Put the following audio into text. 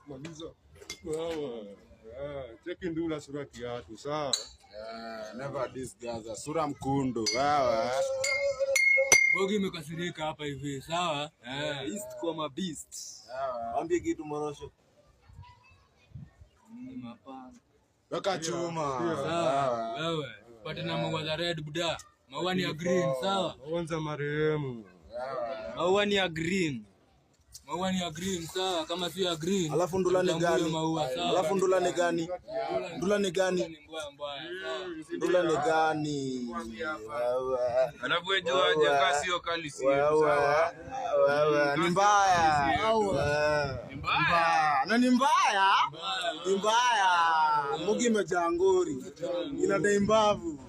Maliza. Wewe. Cheki ndula sura kiatu sawa. Never disguise sura mkundu. Wewe. Bogi imekasirika hapa hivi, sawa? East kwa mabeast. Sawa. Ambie kitu morosho. Mapana. Weka chuma. Sawa. Wewe, pata na maua za red buda. Maua ni ya green, sawa? Onza marehemu. Maua ni ya green. Maua ni ya green, sawa? Kama si ya green. Alafu ndula ni gani? Alafu ndula ni gani? Ndula ni gani? Ndula ni gani? Alafu wewe aje kasi hiyo kali sio. Wewe ni mbaya. Ni mbaya. Na ni mbaya? Ni mbaya. Mugi imejangori. Inadai mbavu.